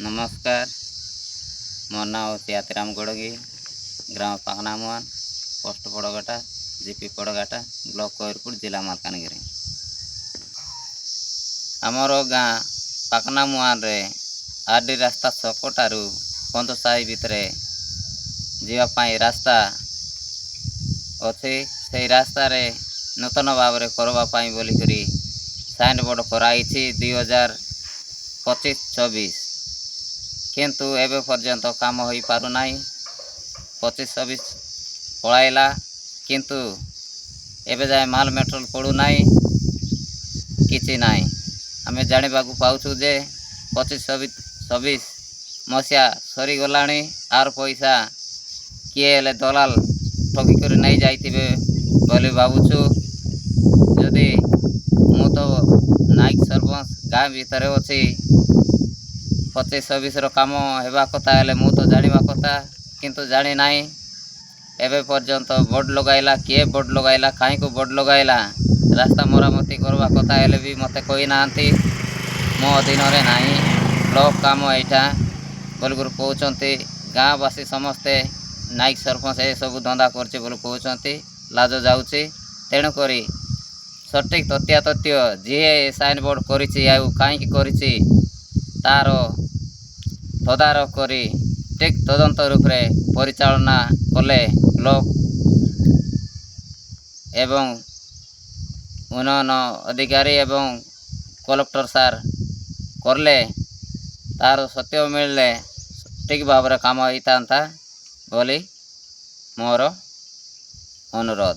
नमस्कार। मोर ना हूँ आतिराम गड़गी, ग्राम पाकनामुआन, पोस्ट पड़गाटा, जीपी पड़गाटा, ब्लॉक कोयरपुर, जिला मालकानगिरी। आमर गाँ पाकनामुआन रे आरडी रास्ता छकटारू पंत साही भितर जीवाई रास्ता अच्छी से रास्ता रे नूतन भाव में करवाई बोलिकी साइन बोर्ड कराई 2025-26 किंतु एबे पर्यंत काम हो पारुना 25-26 पलाइला किंतु एबे जाए माल मेट्रोल पड़ूना किसी ना आम जाना पाचु जे 25-26 मसीहा सरीगला आर पैसा किए हेले दलाल ठगिक नहीं जाइए बोली भावुछु। जदि मु तो नाइक सरपंच गाँ भितर अच्छी 25-26 काम होगा कथा हेले मु तो जाना कथा किंतु जानी ना एबे पर्यंत बोर्ड लगाइला किए बोर्ड लगाइला कहीं को बोर्ड लगाइला रास्ता मरामती करवा कथा हेले भी मते कही ना मो अधीन रे नाही ब्लॉक काम एटा बोल कहते गाँवासी समस्ते नाइक सरपंच ए सब धंदा करछे बोल कहते लाज जाऊँगी तेणुक सठिक तथ्य जी साइन बोर्ड करी कहीं तार तदारख करी ठीक तदंत रूप से परिचालना कले ब्लॉक एवं उन्नयन अधिकारी एवं कलेक्टर सार करले तार सत्य मिलले ठीक भाव में काम होता बोली मोर अनुरोध।